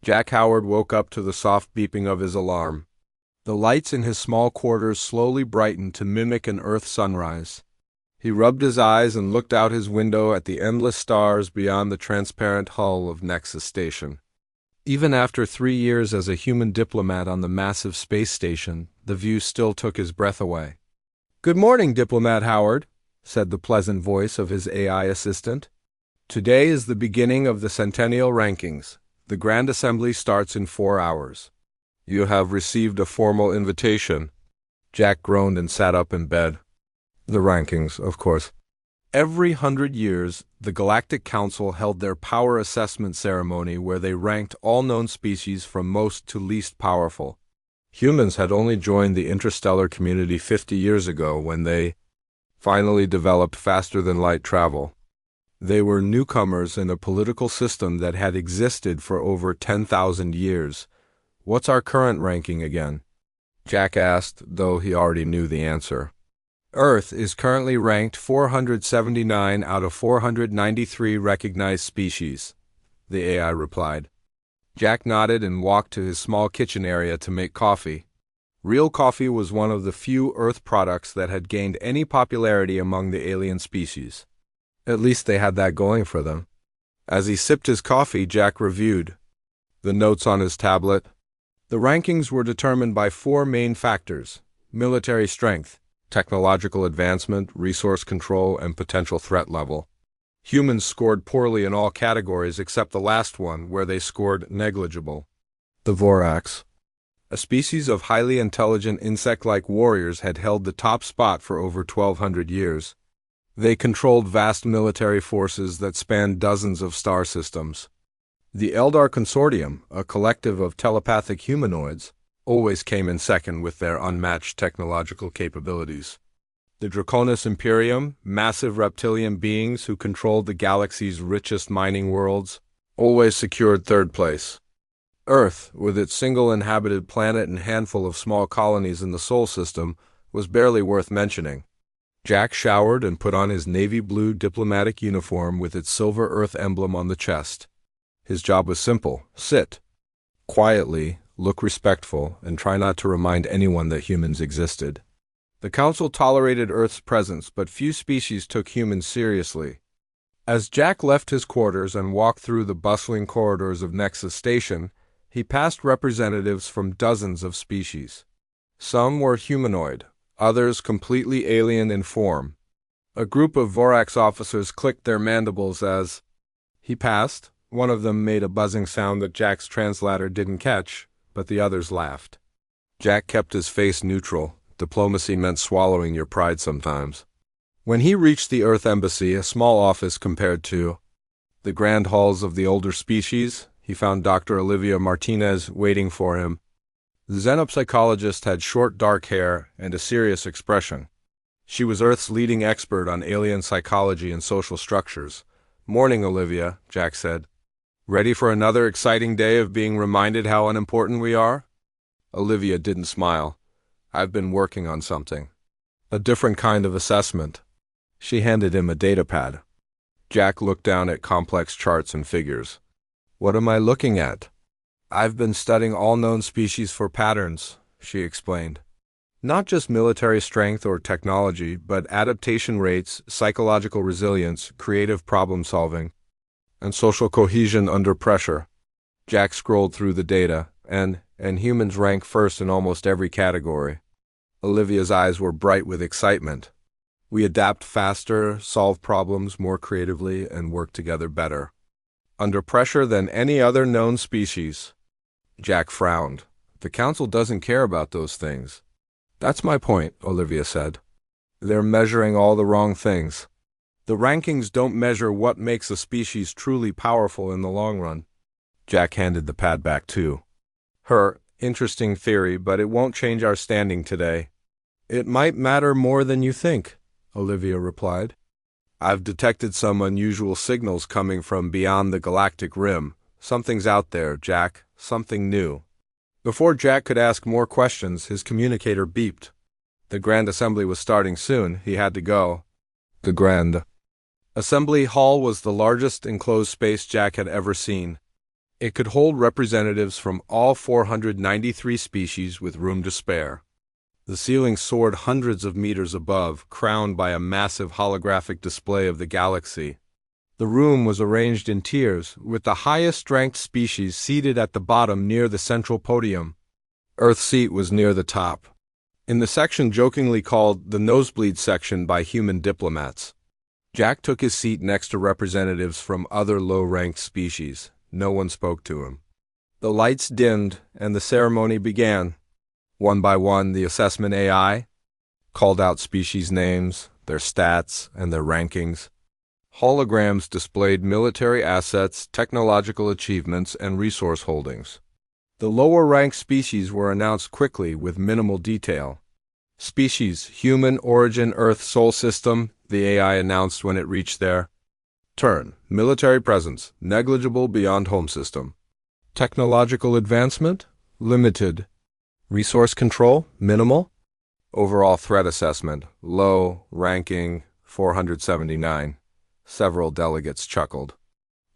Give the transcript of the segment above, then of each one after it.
Jack Howard woke up to the soft beeping of his alarm. The lights in his small quarters slowly brightened to mimic an Earth sunrise. He rubbed his eyes and looked out his window at the endless stars beyond the transparent hull of Nexus Station. Even after 3 years as a human diplomat on the massive space station, the view still took his breath away. "Good morning, Diplomat Howard," said the pleasant voice of his AI assistant. "Today is the beginning of the Centennial Rankings. The Grand Assembly starts in 4 hours. You have received a formal invitation." Jack groaned and sat up in bed. The rankings, of course. Every 100 years, the Galactic Council held their power assessment ceremony where they ranked all known species from most to least powerful. Humans had only joined the interstellar community 50 years ago when they finally developed faster-than-light travel. They were newcomers in a political system that had existed for over 10,000 years. "What's our current ranking again?" Jack asked, though he already knew the answer. "Earth is currently ranked 479 out of 493 recognized species," the AI replied. Jack nodded and walked to his small kitchen area to make coffee. Real coffee was one of the few Earth products that had gained any popularity among the alien species. At least they had that going for them. As he sipped his coffee, Jack reviewed the notes on his tablet. The rankings were determined by 4 main factors: military strength, technological advancement, resource control, and potential threat level. Humans scored poorly in all categories except the last one, where they scored negligible. The Vorax, a species of highly intelligent insect-like warriors, had held the top spot for over 1,200 years. They controlled vast military forces that spanned dozens of star systems. The Eldar Consortium, a collective of telepathic humanoids, always came in second with their unmatched technological capabilities. The Draconis Imperium, massive reptilian beings who controlled the galaxy's richest mining worlds, always secured third place. Earth, with its single inhabited planet and handful of small colonies in the Sol system, was barely worth mentioning. Jack showered and put on his navy blue diplomatic uniform with its silver Earth emblem on the chest. His job was simple: sit quietly, look respectful, and try not to remind anyone that humans existed. The Council tolerated Earth's presence, but few species took humans seriously. As Jack left his quarters and walked through the bustling corridors of Nexus Station, he passed representatives from dozens of species. Some were humanoid, others completely alien in form. A group of Vorax officers clicked their mandibles as he passed. One of them made a buzzing sound that Jack's translator didn't catch, but the others laughed. Jack kept his face neutral. Diplomacy meant swallowing your pride sometimes. When he reached the Earth Embassy, a small office compared to the grand halls of the older species, he found Dr. Olivia Martinez waiting for him. The xenopsychologist had short dark hair and a serious expression. She was Earth's leading expert on alien psychology and social structures. "Morning, Olivia," Jack said. "Ready for another exciting day of being reminded how unimportant we are?" Olivia didn't smile. "I've been working on something. A different kind of assessment." She handed him a datapad. Jack looked down at complex charts and figures. "What am I looking at?" "I've been studying all known species for patterns," she explained. "Not just military strength or technology, but adaptation rates, psychological resilience, creative problem-solving, and social cohesion under pressure." Jack scrolled through the data, and humans rank first in almost every category. Olivia's eyes were bright with excitement. "We adapt faster, solve problems more creatively, and work together better. Under pressure than any other known species." Jack frowned. "The Council doesn't care about those things." "That's my point," Olivia said. "They're measuring all the wrong things. The rankings don't measure what makes a species truly powerful in the long run." Jack handed the pad back too. Interesting theory, but it won't change our standing today." "It might matter more than you think," Olivia replied. "I've detected some unusual signals coming from beyond the galactic rim. Something's out there, Jack. Something new." Before Jack could ask more questions, his communicator beeped. The Grand Assembly was starting soon. He had to go. The Grand Assembly Hall was the largest enclosed space Jack had ever seen. It could hold representatives from all 493 species with room to spare. The ceiling soared hundreds of meters above, crowned by a massive holographic display of the galaxy. The room was arranged in tiers, with the highest-ranked species seated at the bottom near the central podium. Earth's seat was near the top, in the section jokingly called the nosebleed section by human diplomats. Jack took his seat next to representatives from other low-ranked species. No one spoke to him. The lights dimmed, and the ceremony began. One by one, the assessment AI called out species names, their stats, and their rankings. Holograms displayed military assets, technological achievements, and resource holdings. The lower-ranked species were announced quickly with minimal detail. Species, human origin, Earth Sol system, the AI announced when it reached their turn. Military presence, negligible beyond home system. Technological advancement, limited. Resource control, minimal. Overall threat assessment, low. Ranking, 479. Several delegates chuckled.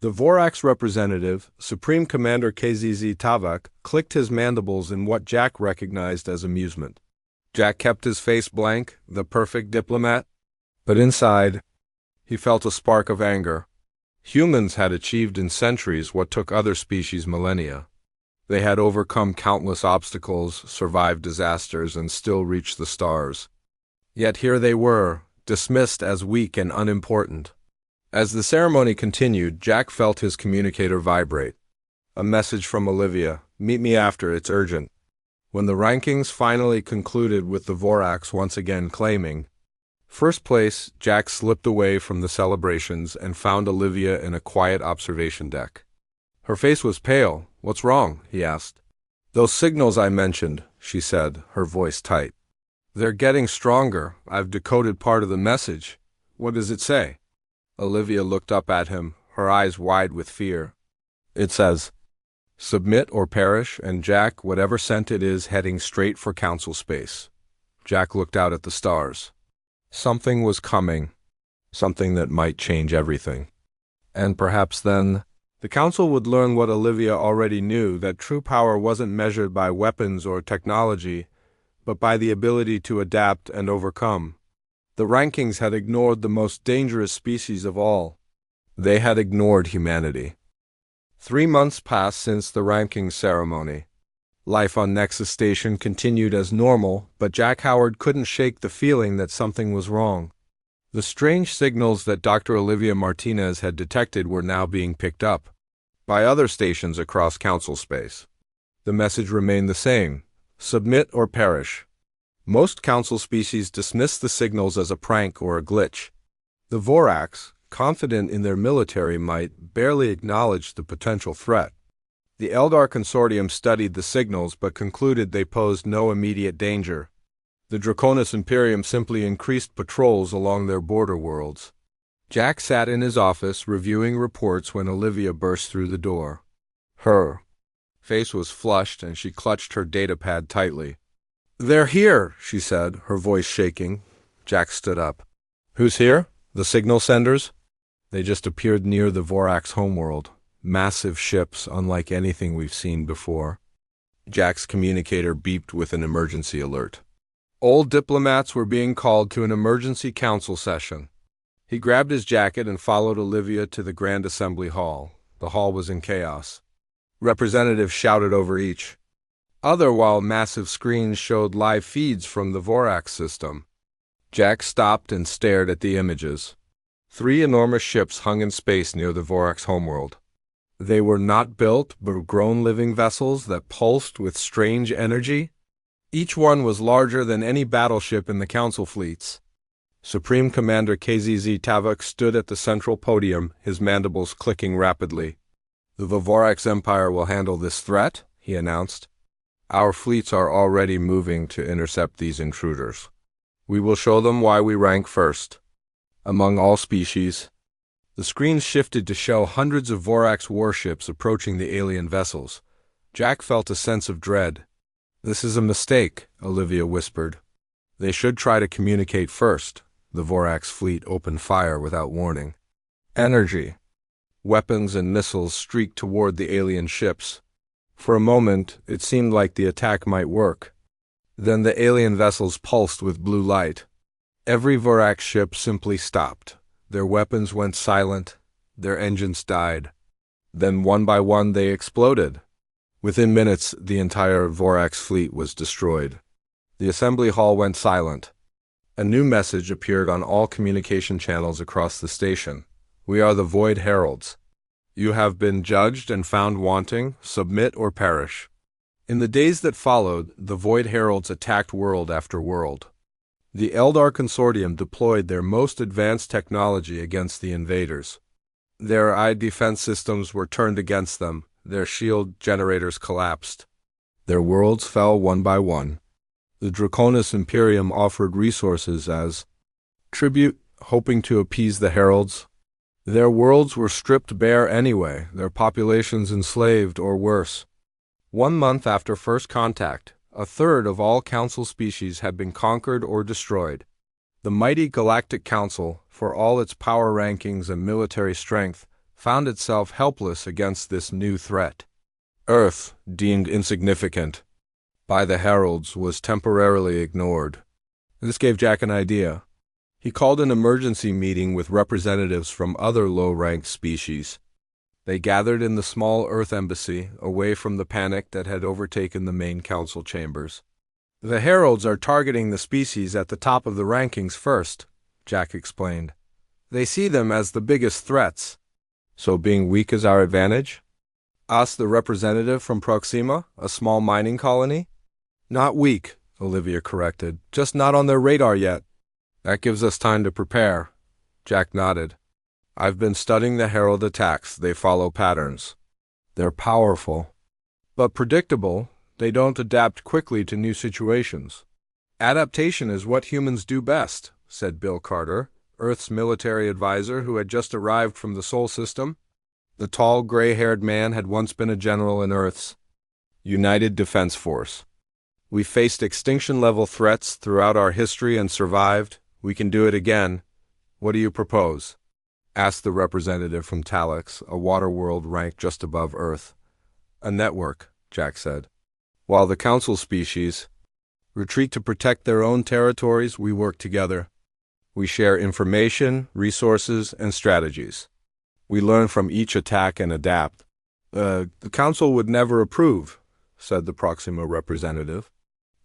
The Vorax representative, Supreme Commander KZZ Tavak, clicked his mandibles in what Jack recognized as amusement. Jack kept his face blank, the perfect diplomat. But inside, he felt a spark of anger. Humans had achieved in centuries what took other species millennia. They had overcome countless obstacles, survived disasters, and still reached the stars. Yet here they were, dismissed as weak and unimportant. As the ceremony continued, Jack felt his communicator vibrate. A message from Olivia, "Meet me after, it's urgent." When the rankings finally concluded with the Vorax once again claiming first place, Jack slipped away from the celebrations and found Olivia in a quiet observation deck. Her face was pale. "What's wrong?" he asked. "Those signals I mentioned," she said, her voice tight. "They're getting stronger. I've decoded part of the message. What does it say?" Olivia looked up at him, her eyes wide with fear. "It says, 'Submit or perish,' and Jack, whatever scent it is, heading straight for council space." Jack looked out at the stars. Something was coming, something that might change everything. And perhaps then, the council would learn what Olivia already knew, that true power wasn't measured by weapons or technology, but by the ability to adapt and overcome. The rankings had ignored the most dangerous species of all. They had ignored humanity. 3 months passed since the ranking ceremony. Life on Nexus Station continued as normal, but Jack Howard couldn't shake the feeling that something was wrong. The strange signals that Dr. Olivia Martinez had detected were now being picked up by other stations across council space. The message remained the same: submit or perish. Most council species dismissed the signals as a prank or a glitch. The Vorax, confident in their military might, barely acknowledged the potential threat. The Eldar Consortium studied the signals but concluded they posed no immediate danger. The Draconis Imperium simply increased patrols along their border worlds. Jack sat in his office reviewing reports when Olivia burst through the door. Her face was flushed and she clutched her datapad tightly. "They're here," she said, her voice shaking. Jack stood up. "Who's here? The signal senders?" They just appeared near the Vorax homeworld. Massive ships, unlike anything we've seen before. Jack's communicator beeped with an emergency alert. Old diplomats were being called to an emergency council session. He grabbed his jacket and followed Olivia to the Grand Assembly Hall. The hall was in chaos. Representatives shouted over each other while massive screens showed live feeds from the Vorax system. Jack stopped and stared at the images. 3 enormous ships hung in space near the Vorax homeworld. They were not built, but grown living vessels that pulsed with strange energy. Each one was larger than any battleship in the council fleets. Supreme Commander KZZ Tavok stood at the central podium, his mandibles clicking rapidly. "The Vorax Empire will handle this threat," he announced. "Our fleets are already moving to intercept these intruders. We will show them why we rank first. Among all species." The screen shifted to show hundreds of Vorax warships approaching the alien vessels. Jack felt a sense of dread. "This is a mistake," Olivia whispered. "They should try to communicate first." The Vorax fleet opened fire without warning. Energy. Weapons and missiles streaked toward the alien ships. For a moment, it seemed like the attack might work. Then the alien vessels pulsed with blue light. Every Vorax ship simply stopped. Their weapons went silent. Their engines died. Then one by one they exploded. Within minutes, the entire Vorax fleet was destroyed. The assembly hall went silent. A new message appeared on all communication channels across the station. We are the Void Heralds. You have been judged and found wanting. Submit or perish. In the days that followed, the Void Heralds attacked world after world. The Eldar Consortium deployed their most advanced technology against the invaders. Their eye defense systems were turned against them. Their shield generators collapsed. Their worlds fell one by one. The Draconis Imperium offered resources as tribute, hoping to appease the Heralds. Their worlds were stripped bare anyway, their populations enslaved or worse. 1 month after first contact, a third of all Council species had been conquered or destroyed. The mighty Galactic Council, for all its power rankings and military strength, found itself helpless against this new threat. Earth, deemed insignificant by the Heralds, was temporarily ignored. This gave Jack an idea. He called an emergency meeting with representatives from other low-ranked species. They gathered in the small Earth embassy, away from the panic that had overtaken the main council chambers. The Heralds are targeting the species at the top of the rankings first, Jack explained. They see them as the biggest threats. So being weak is our advantage? Asked the representative from Proxima, a small mining colony. Not weak, Olivia corrected, just not on their radar yet. That gives us time to prepare. Jack nodded. I've been studying the Herald attacks. They follow patterns. They're powerful, but predictable. They don't adapt quickly to new situations. Adaptation is what humans do best, said Bill Carter, Earth's military advisor who had just arrived from the Sol system. The tall, gray-haired man had once been a general in Earth's United Defense Force. We faced extinction-level threats throughout our history and survived. We can do it again. What do you propose? Asked the representative from Talax, a water world ranked just above Earth. A network, Jack said. While the Council species retreat to protect their own territories, we work together. We share information, resources, and strategies. We learn from each attack and adapt. The Council would never approve, said the Proxima representative.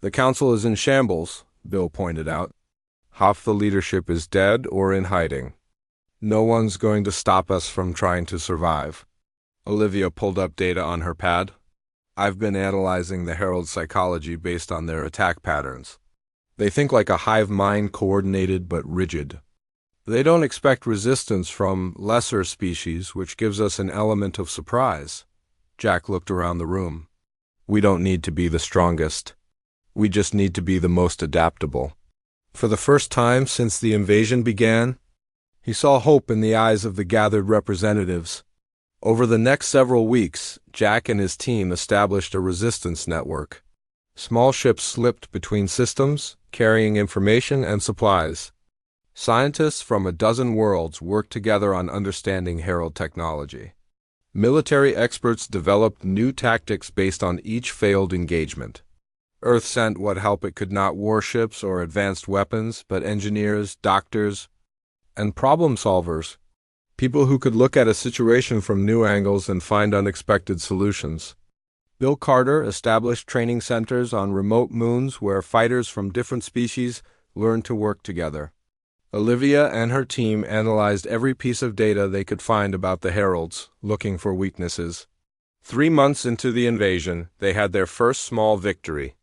The Council is in shambles, Bill pointed out. Half the leadership is dead or in hiding. No one's going to stop us from trying to survive. Olivia pulled up data on her pad. I've been analyzing the Herald's psychology based on their attack patterns. They think like a hive mind, coordinated but rigid. They don't expect resistance from lesser species, which gives us an element of surprise. Jack looked around the room. We don't need to be the strongest. We just need to be the most adaptable. For the first time since the invasion began, he saw hope in the eyes of the gathered representatives. Over the next several weeks, Jack and his team established a resistance network. Small ships slipped between systems, carrying information and supplies. Scientists from a dozen worlds worked together on understanding Herald technology. Military experts developed new tactics based on each failed engagement. Earth sent what help it could not: warships or advanced weapons, but engineers, doctors, and problem solvers. People who could look at a situation from new angles and find unexpected solutions. Bill Carter established training centers on remote moons where fighters from different species learned to work together. Olivia and her team analyzed every piece of data they could find about the Heralds, looking for weaknesses. 3 months into the invasion, they had their first small victory.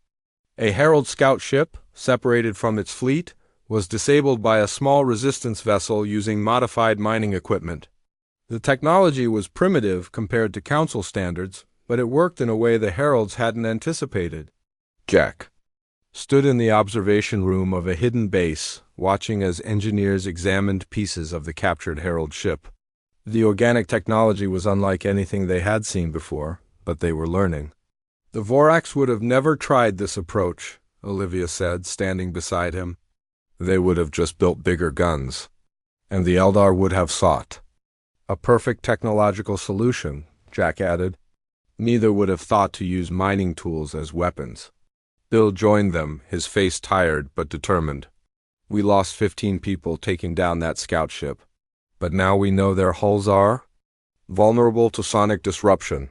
A Herald scout ship, separated from its fleet, was disabled by a small resistance vessel using modified mining equipment. The technology was primitive compared to Council standards, but it worked in a way the Heralds hadn't anticipated. Jack stood in the observation room of a hidden base, watching as engineers examined pieces of the captured Herald ship. The organic technology was unlike anything they had seen before, but they were learning. The Vorax would have never tried this approach, Olivia said, standing beside him. They would have just built bigger guns. And the Eldar would have sought A perfect technological solution, Jack added. Neither would have thought to use mining tools as weapons. Bill joined them, his face tired but determined. We lost 15 people taking down that scout ship. But now we know their hulls are vulnerable to sonic disruption.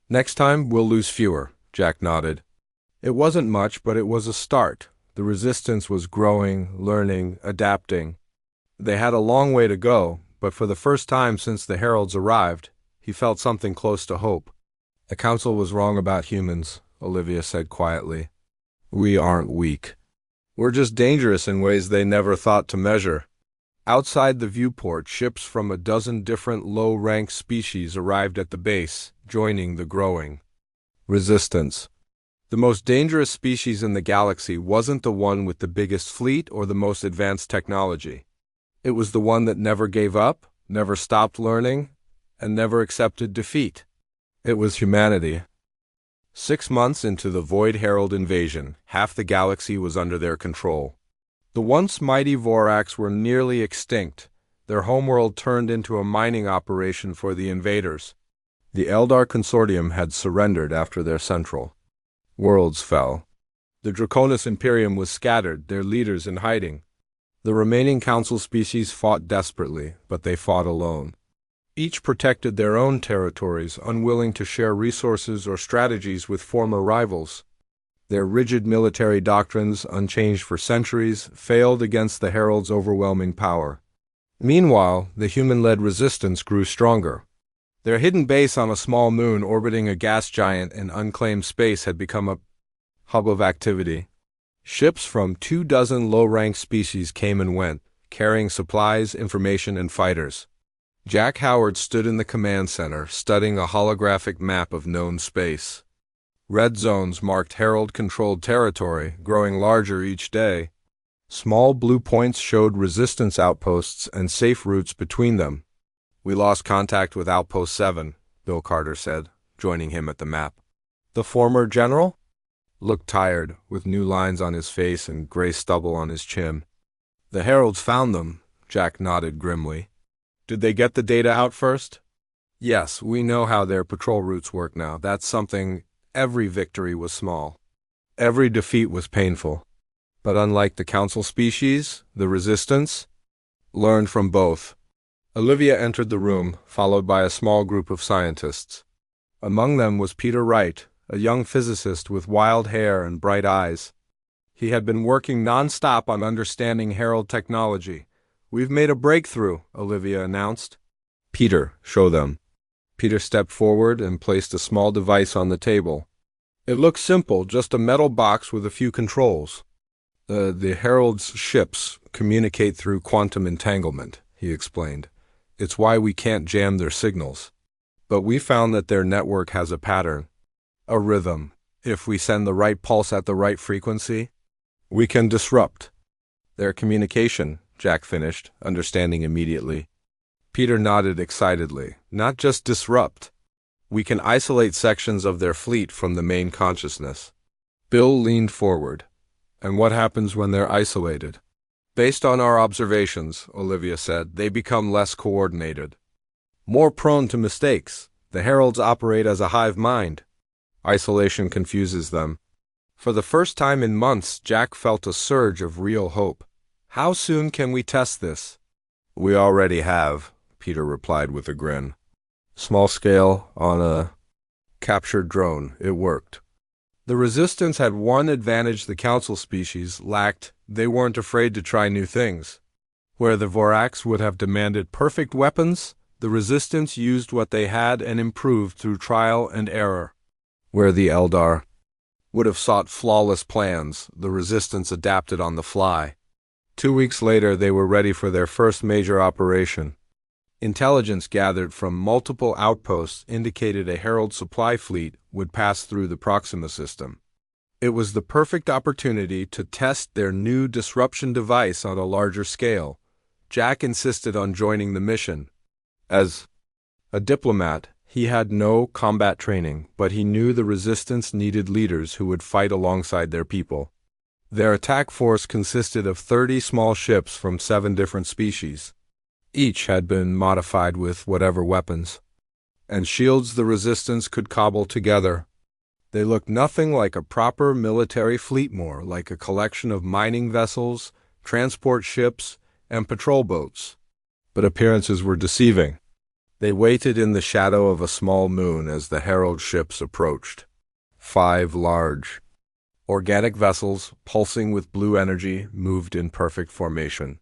Next time, we'll lose fewer, Jack nodded. It wasn't much, but it was a start. The resistance was growing, learning, adapting. They had a long way to go, but for the first time since the heralds arrived, he felt something close to hope. The council was wrong about humans, Olivia said quietly. We aren't weak. We're just dangerous in ways they never thought to measure. Outside the viewport, ships from a dozen different low-ranked species arrived at the base, joining the growing resistance. The most dangerous species in the galaxy wasn't the one with the biggest fleet or the most advanced technology. It was the one that never gave up, never stopped learning, and never accepted defeat. It was humanity. 6 months into the Void Herald invasion, half the galaxy was under their control. The once mighty Vorax were nearly extinct, their homeworld turned into a mining operation for the invaders. The Eldar Consortium had surrendered after their central worlds fell. The Draconis Imperium was scattered, their leaders in hiding. The remaining council species fought desperately, but they fought alone. Each protected their own territories, unwilling to share resources or strategies with former rivals. Their rigid military doctrines, unchanged for centuries, failed against the Herald's overwhelming power. Meanwhile, the human-led resistance grew stronger. Their hidden base on a small moon orbiting a gas giant in unclaimed space had become a hub of activity. Ships from 24 low-ranked species came and went, carrying supplies, information, and fighters. Jack Howard stood in the command center, studying a holographic map of known space. Red zones marked Herald-controlled territory, growing larger each day. Small blue points showed resistance outposts and safe routes between them. We lost contact with Outpost 7, Bill Carter said, joining him at the map. The former general looked tired, with new lines on his face and gray stubble on his chin. The Heralds found them, Jack nodded grimly. Did they get the data out first? Yes, we know how their patrol routes work now. That's something. Every victory was small. Every defeat was painful. But unlike the council species, the resistance learned from both. Olivia entered the room, followed by a small group of scientists. Among them was Peter Wright, a young physicist with wild hair and bright eyes. He had been working non-stop on understanding Herald technology. We've made a breakthrough, Olivia announced. Peter, show them. Peter stepped forward and placed a small device on the table. It looked simple, just a metal box with a few controls. The Herald's ships communicate through quantum entanglement, he explained. It's why we can't jam their signals. But we found that their network has a pattern, a rhythm. If we send the right pulse at the right frequency, we can disrupt their communication, Jack finished, understanding immediately. Peter nodded excitedly. Not just disrupt. We can isolate sections of their fleet from the main consciousness. Bill leaned forward. And what happens when they're isolated? Based on our observations, Olivia said, they become less coordinated. More prone to mistakes. The Heralds operate as a hive mind. Isolation confuses them. For the first time in months, Jack felt a surge of real hope. How soon can we test this? We already have, Peter replied with a grin. Small scale, on a captured drone. It worked. The Resistance had one advantage the Council species lacked. They weren't afraid to try new things. Where the Vorax would have demanded perfect weapons, the Resistance used what they had and improved through trial and error. Where the Eldar would have sought flawless plans, the Resistance adapted on the fly. 2 weeks later, they were ready for their first major operation. Intelligence gathered from multiple outposts indicated a Herald supply fleet would pass through the Proxima system. It was the perfect opportunity to test their new disruption device on a larger scale. Jack insisted on joining the mission. As a diplomat, he had no combat training, but he knew the Resistance needed leaders who would fight alongside their people. Their attack force consisted of 30 small ships from 7 different species. Each had been modified with whatever weapons and shields the resistance could cobble together. They looked nothing like a proper military fleet, more like a collection of mining vessels, transport ships, and patrol boats. But appearances were deceiving. They waited in the shadow of a small moon as the herald ships approached. 5 large, organic vessels, pulsing with blue energy, moved in perfect formation.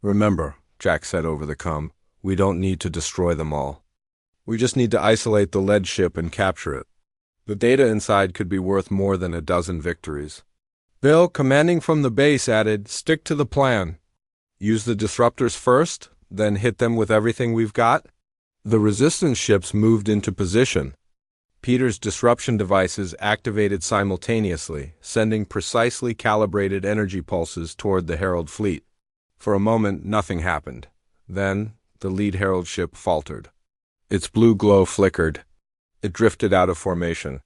"Remember," Jack said over the comm, "we don't need to destroy them all. We just need to isolate the lead ship and capture it. The data inside could be worth more than a dozen victories." Bill, commanding from the base, added, "Stick to the plan. Use the disruptors first, then hit them with everything we've got." The resistance ships moved into position. Peter's disruption devices activated simultaneously, sending precisely calibrated energy pulses toward the Herald fleet. For a moment, nothing happened. Then, the lead Herald ship faltered. Its blue glow flickered. It drifted out of formation.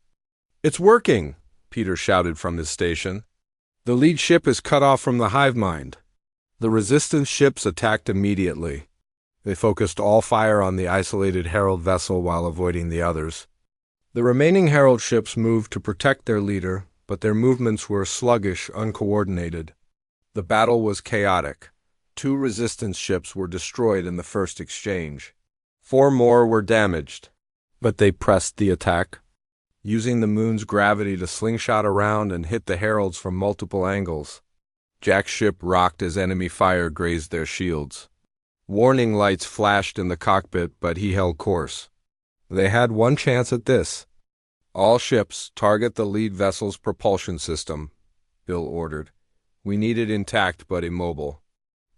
"It's working!" Peter shouted from his station. "The lead ship is cut off from the hive mind." The resistance ships attacked immediately. They focused all fire on the isolated Herald vessel while avoiding the others. The remaining Herald ships moved to protect their leader, but their movements were sluggish, uncoordinated. The battle was chaotic. 2 resistance ships were destroyed in the first exchange. 4 more were damaged, but they pressed the attack, using the moon's gravity to slingshot around and hit the heralds from multiple angles. Jack's ship rocked as enemy fire grazed their shields. Warning lights flashed in the cockpit, but he held course. They had one chance at this. "All ships, target the lead vessel's propulsion system," Bill ordered. "We need it intact but immobile."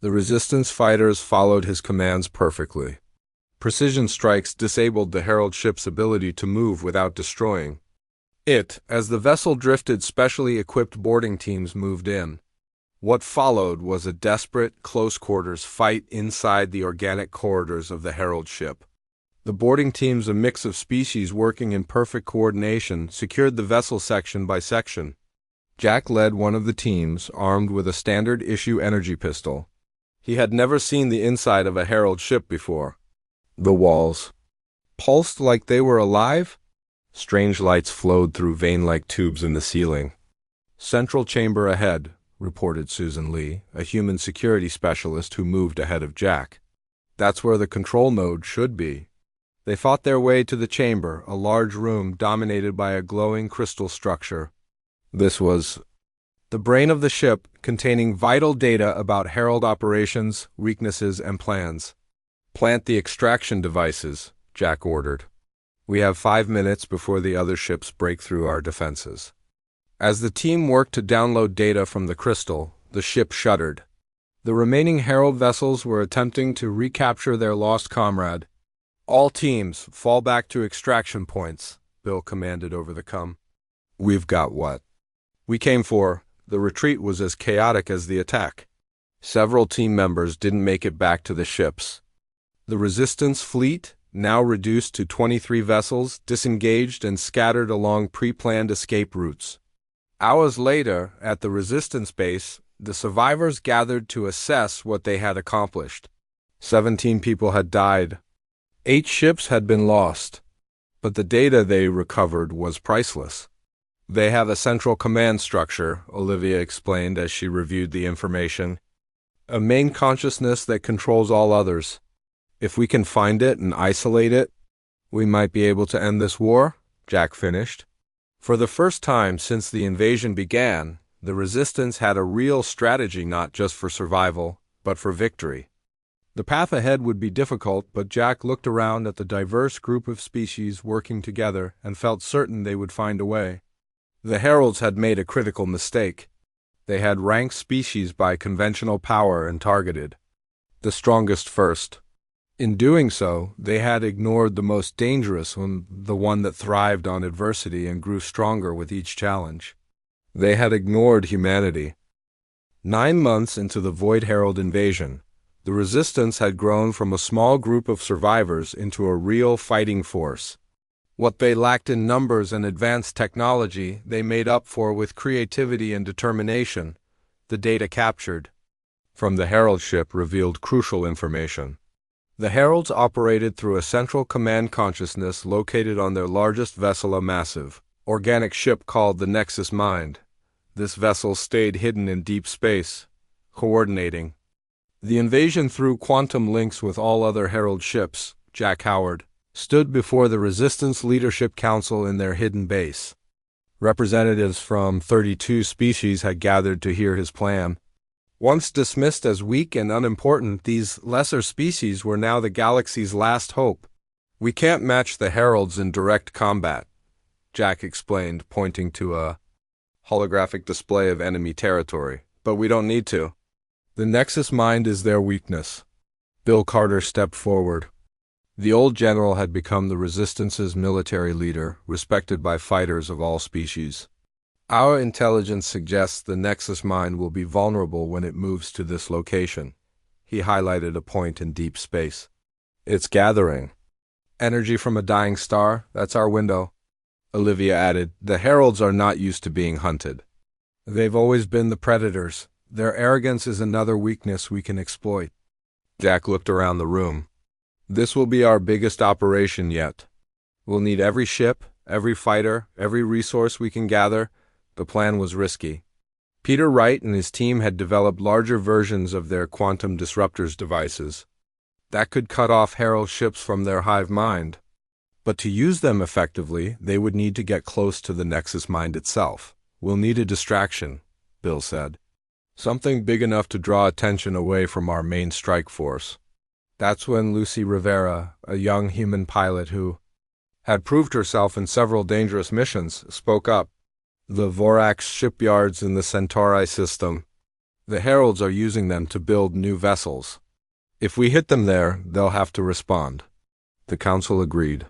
The resistance fighters followed his commands perfectly. Precision strikes disabled the Herald ship's ability to move without destroying it. As the vessel drifted, specially equipped boarding teams moved in. What followed was a desperate, close-quarters fight inside the organic corridors of the Herald ship. The boarding teams, a mix of species working in perfect coordination, secured the vessel section by section. Jack led one of the teams, armed with a standard-issue energy pistol. He had never seen the inside of a Herald ship before. The walls pulsed like they were alive. Strange lights flowed through vein-like tubes in the ceiling. "Central chamber ahead," reported Susan Lee, a human security specialist who moved ahead of Jack. "That's where the control node should be." They fought their way to the chamber, a large room dominated by a glowing crystal structure. This was the brain of the ship, containing vital data about Herald operations, weaknesses, and plans. "Plant the extraction devices," Jack ordered. "We have 5 minutes before the other ships break through our defenses." As the team worked to download data from the crystal, the ship shuddered. The remaining Herald vessels were attempting to recapture their lost comrade. "All teams, fall back to extraction points," Bill commanded over the comm. "We've got what we came for." The retreat was as chaotic as the attack. Several team members didn't make it back to the ships. The resistance fleet, now reduced to 23 vessels, disengaged and scattered along pre-planned escape routes. Hours later, at the resistance base, the survivors gathered to assess what they had accomplished. 17 people had died. 8 ships had been lost, but the data they recovered was priceless. "They have a central command structure," Olivia explained as she reviewed the information. "A main consciousness that controls all others. If we can find it and isolate it, we might be able to end this war," Jack finished. For the first time since the invasion began, the resistance had a real strategy, not just for survival, but for victory. The path ahead would be difficult, but Jack looked around at the diverse group of species working together and felt certain they would find a way. The Heralds had made a critical mistake. They had ranked species by conventional power and targeted the strongest first. In doing so, they had ignored the most dangerous one, the one that thrived on adversity and grew stronger with each challenge. They had ignored humanity. 9 months into the Void Herald invasion, the resistance had grown from a small group of survivors into a real fighting force. What they lacked in numbers and advanced technology, they made up for with creativity and determination. The data captured from the Herald ship revealed crucial information. The heralds operated through a central command consciousness located on their largest vessel, a massive, organic ship called the Nexus Mind. This vessel stayed hidden in deep space, coordinating the invasion through quantum links with all other herald ships. Jack Howard stood before the Resistance Leadership Council in their hidden base. Representatives from 32 species had gathered to hear his plan. Once dismissed as weak and unimportant, these lesser species were now the galaxy's last hope. "We can't match the heralds in direct combat," Jack explained, pointing to a holographic display of enemy territory. "But we don't need to. The Nexus Mind is their weakness." Bill Carter stepped forward. The old general had become the Resistance's military leader, respected by fighters of all species. "Our intelligence suggests the Nexus Mind will be vulnerable when it moves to this location." He highlighted a point in deep space. "It's gathering energy from a dying star. That's our window." Olivia added, "The heralds are not used to being hunted. They've always been the predators. Their arrogance is another weakness we can exploit." Jack looked around the room. "This will be our biggest operation yet. We'll need every ship, every fighter, every resource we can gather." The plan was risky. Peter Wright and his team had developed larger versions of their quantum disruptors devices that could cut off herald ships from their hive mind. But to use them effectively, they would need to get close to the Nexus Mind itself. "We'll need a distraction," Bill said. "Something big enough to draw attention away from our main strike force." That's when Lucy Rivera, a young human pilot who had proved herself in several dangerous missions, spoke up. "The Vorax shipyards in the Centauri system. The heralds are using them to build new vessels. If we hit them there, they'll have to respond." The council agreed.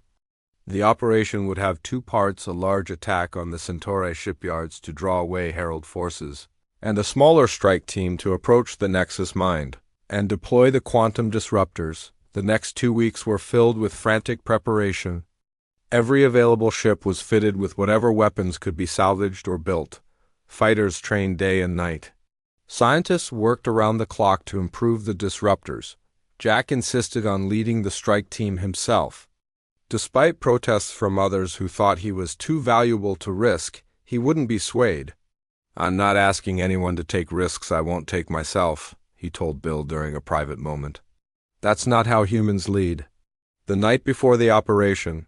The operation would have two parts: a large attack on the Centauri shipyards to draw away herald forces, and a smaller strike team to approach the Nexus Mind and deploy the quantum disruptors. The next 2 weeks were filled with frantic preparation. Every available ship was fitted with whatever weapons could be salvaged or built. Fighters trained day and night. Scientists worked around the clock to improve the disruptors. Jack insisted on leading the strike team himself. Despite protests from others who thought he was too valuable to risk, he wouldn't be swayed. "I'm not asking anyone to take risks I won't take myself," he told Bill during a private moment. "That's not how humans lead." The night before the operation,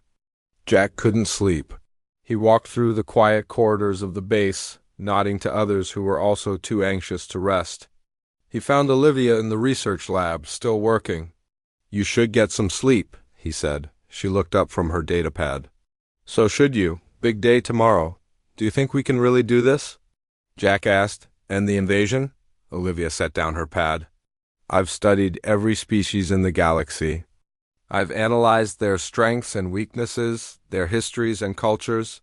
Jack couldn't sleep. He walked through the quiet corridors of the base, nodding to others who were also too anxious to rest. He found Olivia in the research lab, still working. "You should get some sleep," he said. She looked up from her datapad. "So should you. Big day tomorrow. Do you think we can really do this?" Jack asked. "And the invasion?" Olivia set down her pad. "I've studied every species in the galaxy. I've analyzed their strengths and weaknesses, their histories and cultures,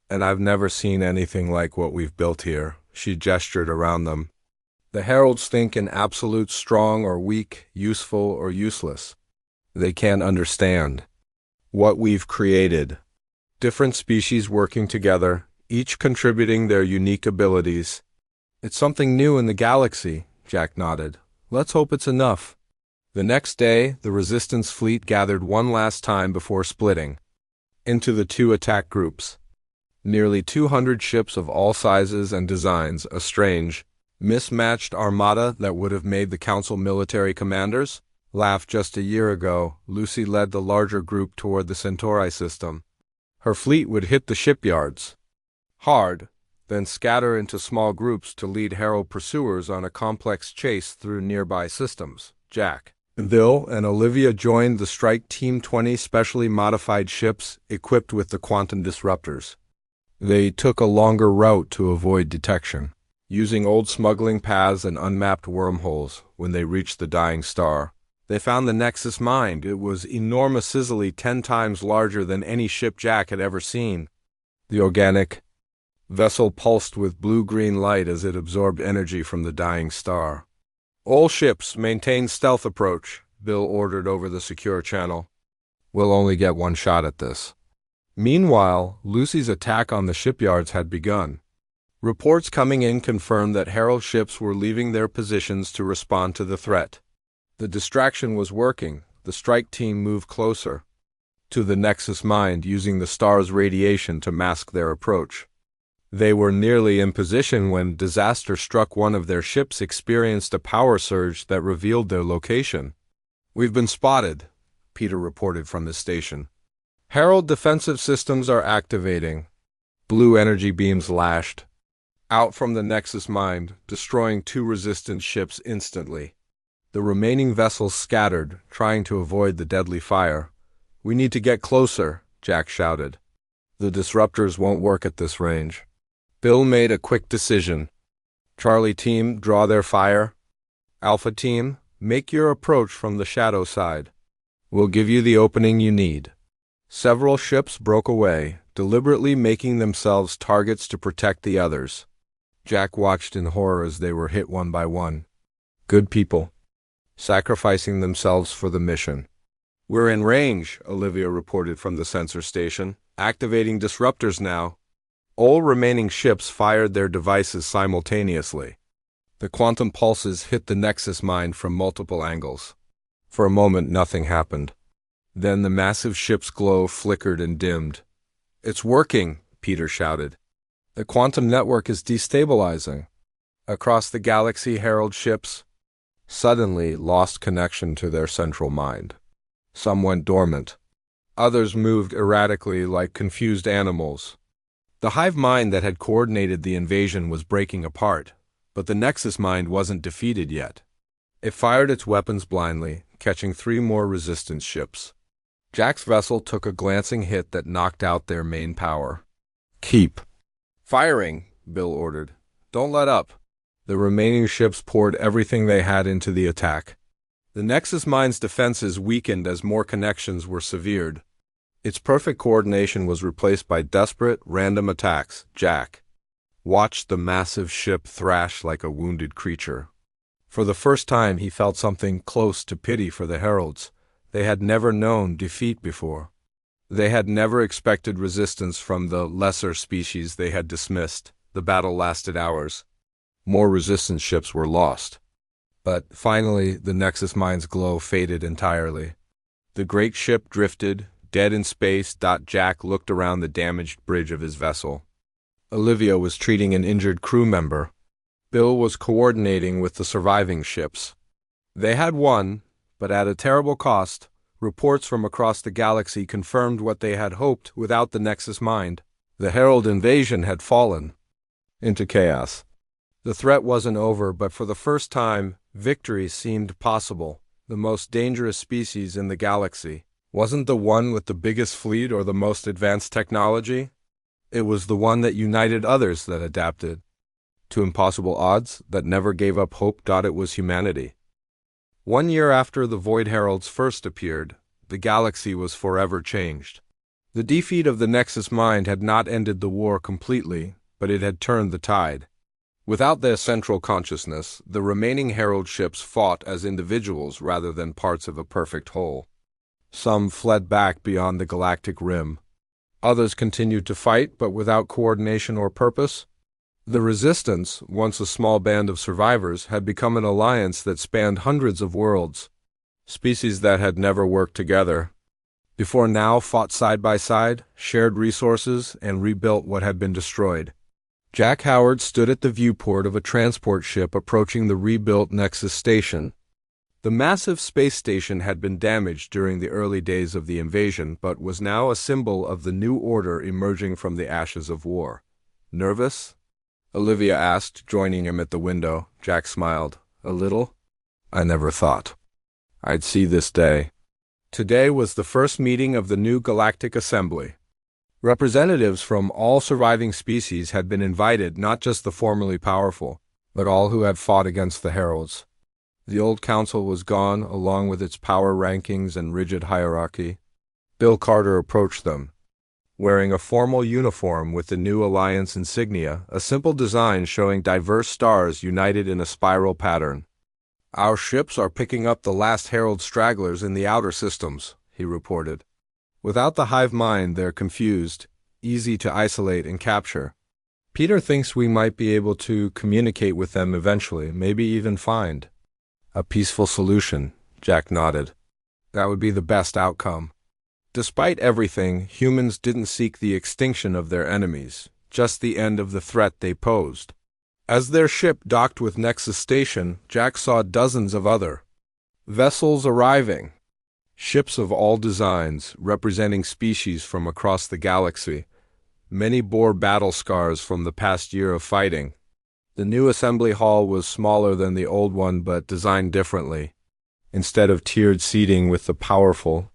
and I've never seen anything like what we've built here." She gestured around them. "The heralds think in absolute strong or weak, useful or useless. They can't understand what we've created. Different species working together, each contributing their unique abilities. It's something new in the galaxy," Jack nodded. "Let's hope it's enough." The next day, the Resistance fleet gathered one last time before splitting into the two attack groups. Nearly 200 ships of all sizes and designs, a strange, mismatched armada that would have made the Council military commanders laugh just a year ago. Lucy led the larger group toward the Centauri system. Her fleet would hit the shipyards hard, then scatter into small groups to lead herald pursuers on a complex chase through nearby systems. Jack, Bill, and Olivia joined the Strike Team 20 specially modified ships equipped with the quantum disruptors. They took a longer route to avoid detection, using old smuggling paths and unmapped wormholes. When they reached the dying star, they found the Nexus Mind. It was enormously 10 times larger than any ship Jack had ever seen. The organic vessel pulsed with blue-green light as it absorbed energy from the dying star. "All ships maintain stealth approach," Bill ordered over the secure channel. "We'll only get one shot at this." Meanwhile, Lucy's attack on the shipyards had begun. Reports coming in confirmed that herald ships were leaving their positions to respond to the threat. The distraction was working. the strike team moved closer to the Nexus Mind, using the star's radiation to mask their approach. They were nearly in position when disaster struck. One of their ships experienced a power surge that revealed their location. "We've been spotted," Peter reported from his station. "Herald defensive systems are activating." Blue energy beams lashed out from the Nexus Mind, destroying 2 resistance ships instantly. The remaining vessels scattered, trying to avoid the deadly fire. "We need to get closer," Jack shouted. "The disruptors won't work at this range." Bill made a quick decision. "Charlie Team, draw their fire. Alpha Team, make your approach from the shadow side. We'll give you the opening you need." Several ships broke away, deliberately making themselves targets to protect the others. Jack watched in horror as they were hit one by one. Good people, sacrificing themselves for the mission. "We're in range," Olivia reported from the sensor station. "Activating disruptors now." All remaining ships fired their devices simultaneously. The quantum pulses hit the Nexus Mind from multiple angles. For a moment, nothing happened. Then the massive ship's glow flickered and dimmed. "It's working," Peter shouted. "The quantum network is destabilizing." Across the galaxy, Herald ships suddenly lost connection to their central mind. Some went dormant. Others moved erratically like confused animals. The hive mind that had coordinated the invasion was breaking apart, but the Nexus Mind wasn't defeated yet. It fired its weapons blindly, catching 3 more resistance ships. Jack's vessel took a glancing hit that knocked out their main power. "Keep firing," Bill ordered. "Don't let up." The remaining ships poured everything they had into the attack. The Nexus Mind's defenses weakened as more connections were severed. Its perfect coordination was replaced by desperate, random attacks. Jack watched the massive ship thrash like a wounded creature. For the first time, he felt something close to pity for the Heralds. They had never known defeat before. They had never expected resistance from the lesser species they had dismissed. The battle lasted hours. More resistance ships were lost. But finally, the Nexus Mind's glow faded entirely. The great ship drifted, dead in space. Jack looked around the damaged bridge of his vessel. Olivia was treating an injured crew member. Bill was coordinating with the surviving ships. They had won, but at a terrible cost. Reports from across the galaxy confirmed what they had hoped. Without the Nexus Mind, the Herald invasion had fallen into chaos. The threat wasn't over, but for the first time, victory seemed possible. The most dangerous species in the galaxy wasn't the one with the biggest fleet or the most advanced technology. It was the one that united others, that adapted to impossible odds, that never gave up hope. It was humanity. 1 year after the Void Heralds first appeared, the galaxy was forever changed. The defeat of the Nexus Mind had not ended the war completely, but it had turned the tide. Without their central consciousness, the remaining Herald ships fought as individuals rather than parts of a perfect whole. Some fled back beyond the galactic rim. Others continued to fight, but without coordination or purpose. The Resistance, once a small band of survivors, had become an alliance that spanned hundreds of worlds. Species that had never worked together before now fought side by side, shared resources, and rebuilt what had been destroyed. Jack Howard stood at the viewport of a transport ship approaching the rebuilt Nexus station. The massive space station had been damaged during the early days of the invasion, but was now a symbol of the new order emerging from the ashes of war. "Nervous?" Olivia asked, joining him at the window. Jack smiled. "A little. I never thought I'd see this day." Today was the first meeting of the new Galactic Assembly. Representatives from all surviving species had been invited, not just the formerly powerful, but all who had fought against the Heralds. The old council was gone, along with its power rankings and rigid hierarchy. Bill Carter approached them, wearing a formal uniform with the new Alliance insignia, a simple design showing diverse stars united in a spiral pattern. "Our ships are picking up the last Herald stragglers in the outer systems," he reported. "Without the hive mind, they're confused, easy to isolate and capture. Peter thinks we might be able to communicate with them eventually, maybe even find a peaceful solution." Jack nodded. That would be the best outcome. Despite everything, humans didn't seek the extinction of their enemies, just the end of the threat they posed. As their ship docked with Nexus Station, Jack saw dozens of other vessels arriving. Ships of all designs, representing species from across the galaxy. Many bore battle scars from the past year of fighting. The new assembly hall was smaller than the old one but designed differently. Instead of tiered seating with the powerful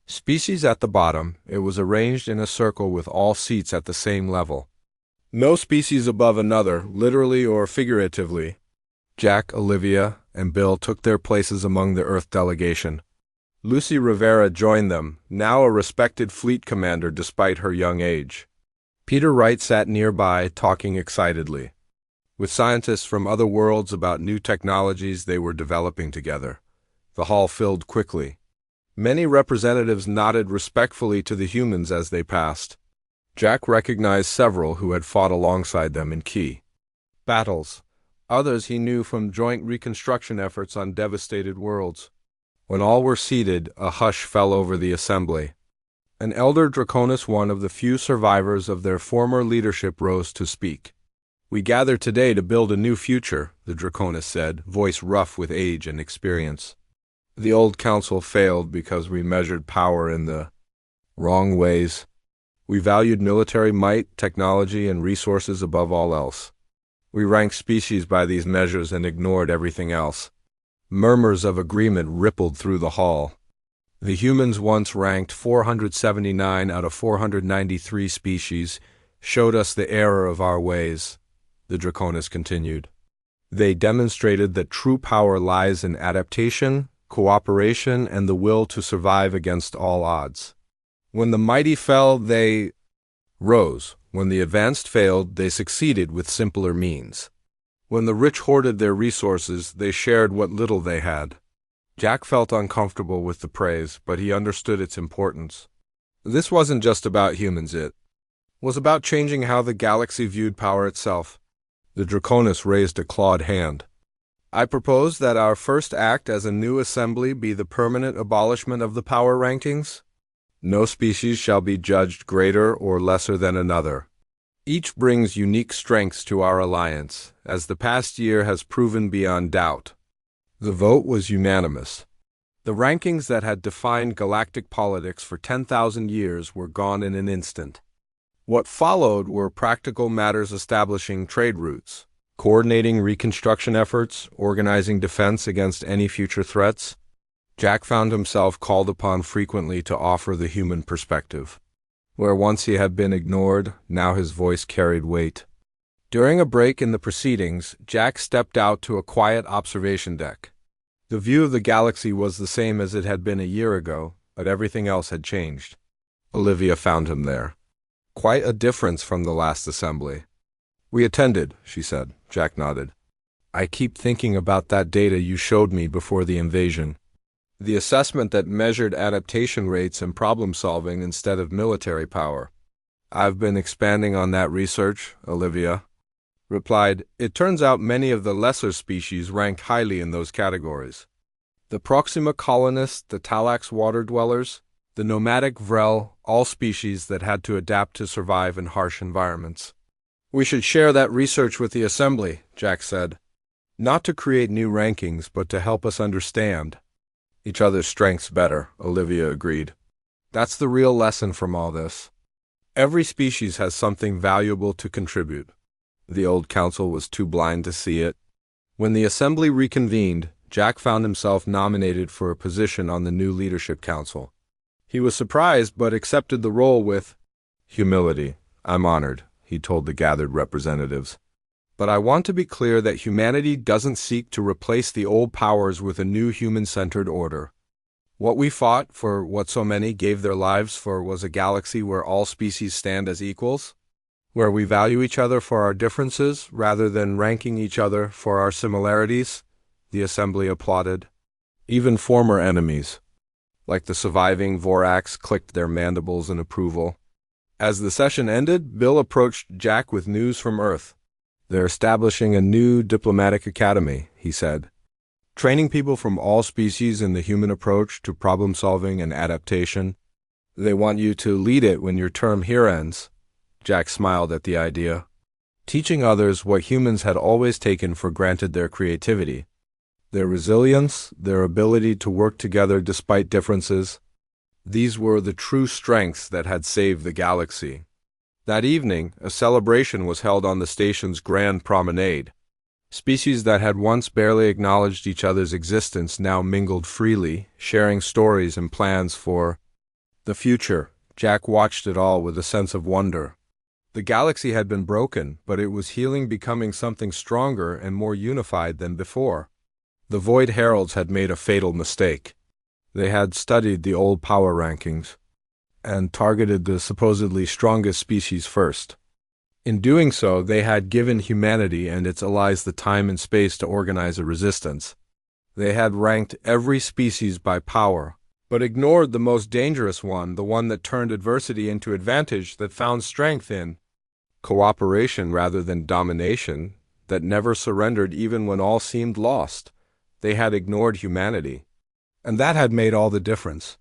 species at the bottom, it was arranged in a circle with all seats at the same level. No species above another, literally or figuratively. Jack, Olivia, and Bill took their places among the Earth delegation. Lucy Rivera joined them, now a respected fleet commander despite her young age. Peter Wright sat nearby, talking excitedly with scientists from other worlds about new technologies they were developing together. The hall filled quickly. Many representatives nodded respectfully to the humans as they passed. Jack recognized several who had fought alongside them in key battles. Others he knew from joint reconstruction efforts on devastated worlds. When all were seated, a hush fell over the assembly. An elder Draconis, one of the few survivors of their former leadership, rose to speak. "We gather today to build a new future," the Draconis said, voice rough with age and experience. "The old council failed because we measured power in the wrong ways. We valued military might, technology, and resources above all else. We ranked species by these measures and ignored everything else." Murmurs of agreement rippled through the hall. The humans, once ranked 479 out of 493 species, showed us the error of our ways, the Draconis continued. They demonstrated that true power lies in adaptation, cooperation, and the will to survive against all odds. When the mighty fell, they rose. When the advanced failed, they succeeded with simpler means. When the rich hoarded their resources, they shared what little they had. Jack felt uncomfortable with the praise, but he understood its importance. This wasn't just about humans, it was about changing how the galaxy viewed power itself. The Draconis raised a clawed hand. "I propose that our first act as a new assembly be the permanent abolishment of the power rankings. No species shall be judged greater or lesser than another. Each brings unique strengths to our alliance, as the past year has proven beyond doubt." The vote was unanimous. The rankings that had defined galactic politics for 10,000 years were gone in an instant. What followed were practical matters, establishing trade routes, coordinating reconstruction efforts, organizing defense against any future threats. Jack found himself called upon frequently to offer the human perspective. Where once he had been ignored, now his voice carried weight. During a break in the proceedings, Jack stepped out to a quiet observation deck. The view of the galaxy was the same as it had been a year ago, but everything else had changed. Olivia found him there. "Quite a difference from the last assembly." "We attended," she said. Jack nodded. "I keep thinking about that data you showed me before the invasion. The assessment that measured adaptation rates and problem-solving instead of military power." "I've been expanding on that research," Olivia replied. "It turns out many of the lesser species ranked highly in those categories. The Proxima colonists, the Talax water dwellers, the nomadic Vrel, all species that had to adapt to survive in harsh environments." "We should share that research with the Assembly," Jack said. "Not to create new rankings, but to help us understand each other's strengths better," Olivia agreed. "That's the real lesson from all this. Every species has something valuable to contribute." The old council was too blind to see it. When the assembly reconvened, Jack found himself nominated for a position on the new leadership council. He was surprised but accepted the role with humility. "I'm honored," he told the gathered representatives. "But I want to be clear that humanity doesn't seek to replace the old powers with a new human-centered order. What we fought for, what so many gave their lives for, was a galaxy where all species stand as equals, where we value each other for our differences rather than ranking each other for our similarities," the assembly applauded. Even former enemies, like the surviving Vorax, clicked their mandibles in approval. As the session ended, Bill approached Jack with news from Earth. "They're establishing a new diplomatic academy," he said. training people from all species in the human approach to problem solving and adaptation. They want you to lead it when your term here ends. Jack smiled at the idea. Teaching others what humans had always taken for granted: their creativity, their resilience, their ability to work together despite differences. These were the true strengths that had saved the galaxy. That evening, a celebration was held on the station's grand promenade. Species that had once barely acknowledged each other's existence now mingled freely, sharing stories and plans for the future. Jack watched it all with a sense of wonder. The galaxy had been broken, but it was healing, becoming something stronger and more unified than before. The Void Heralds had made a fatal mistake. They had studied the old power rankings and targeted the supposedly strongest species first. In doing so, they had given humanity and its allies the time and space to organize a resistance. They had ranked every species by power, but ignored the most dangerous one, the one that turned adversity into advantage, that found strength in cooperation rather than domination, that never surrendered even when all seemed lost. They had ignored humanity. And that had made all the difference.